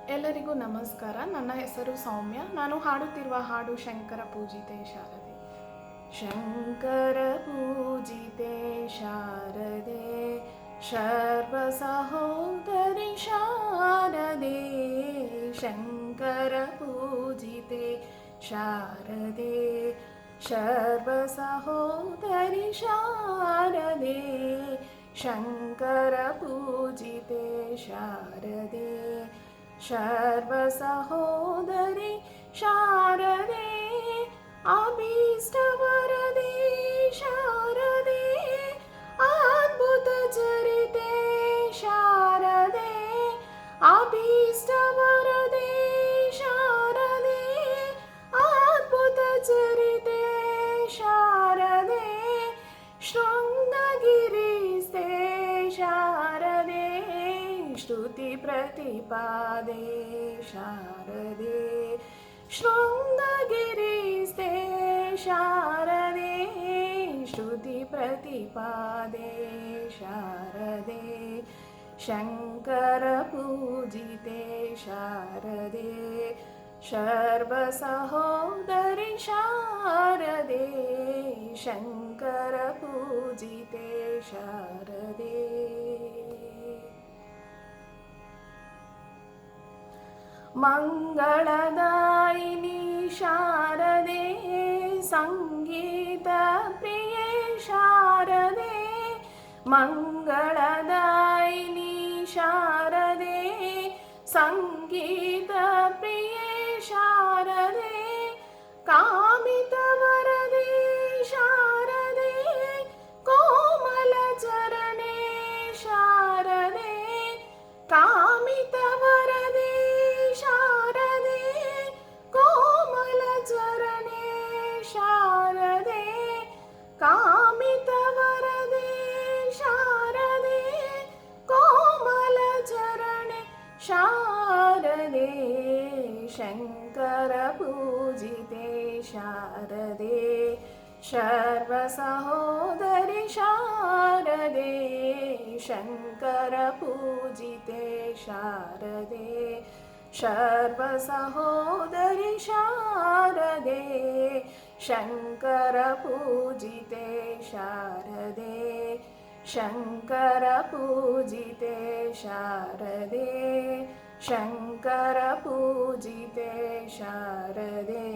ಎಲ್ಲರಿಗೂ ನಮಸ್ಕಾರ. ನನ್ನ ಹೆಸರು ಸೌಮ್ಯ. ನಾನು ಹಾಡುತ್ತಿರುವ ಹಾಡು ಶಂಕರ ಪೂಜಿತೆ ಶಾರದೆ. ಶಂಕರ ಪೂಜಿತೆ ಶಾರದೆ, ಶರ್ವ ಸಹೋದರಿ ಶಾರದೆ. ಶಂಕರ ಪೂಜಿತೆ ಶಾರದೆ, ಶರ್ವ ಸಹೋದರಿ ಶಾರದೆ. ಶಂಕರ ಪೂಜಿತೆ ಶಾರದೆ, ಶರ್ವ ಸಹೋದರಿ ಶಾರದೆ. ಅಭೀಷ್ಟ ವರದೆ ಶಾರದೆ, ಅದ್ಭುತ ಚರಿತೆ ಶಾರದೆ. ಅಭೀಷ್ಟ ವರದೆ ಶಾರದೆ, ಅದ್ಭುತ ಚರಿತೆ ಶಾರದೆ. ಶೃಂಗಗಿರಿಸ್ತೆ ಶಾರದೆ, ಶ್ರುತಿ ಪ್ರತಿಪಾದೆ ಶಾರದೆ. ಶೃಂಗಗಿರಿಸ್ತೆ ಶಾರದೆ, ಶ್ರುತಿ ಪ್ರತಿಪಾದೆ ಶಾರದೆ. ಶಂಕರ ಪೂಜಿತೆ ಶಾರದೆ, ಶರ್ವ ಸಹೋದರಿ ಶಾರದೆ. ಶಂಕರ ಪೂಜಿತೆ ಶಾರದೆ. ಮಂಗಳದಾಯಿನಿ ಶಾರದೆ, ಸಂಗೀತ ಪ್ರಿಯೆ ಶಾರದೆ. ಮಂಗಳದಾಯಿನಿ ಶಾರದೆ, ಸಂಗೀತ ಪ್ರಿಯೆ ಶಾರದೆ. ಕಾಮಿತ ವರದೆ ಶಾರದೆ, ಕೋಮಲ ಚರಣೆ ಶಾರದೆ. ಕಾಮಿತ ವರದೆ ಶಾರದೆ, ಕೋಮಲ ಚರಣೆ ಶಾರದೆ. ಕಾಮಿತ ವರದೆ ಶಾರದೆ, ಕೋಮಲ ಚರಣೆ ಶಾರದೆ. ಶಂಕರ ಪೂಜಿತೆ ಶಾರದೆ, ಶರ್ವ ಸಹೋದರಿ ಶಾರದೆ. ಶಂಕರ ಪೂಜಿತೆ ಶಾರದೆ, ಶರ್ವ ಸಹೋದರಿ ಶಾರದೆ. ಶಂಕರ ಪೂಜಿತೆ ಶಾರದೆ, ಶಂಕರ ಪೂಜಿತೆ ಶಾರದೆ. ಶಂಕರ ಪೂಜಿತೆ ಶಾರದೆ.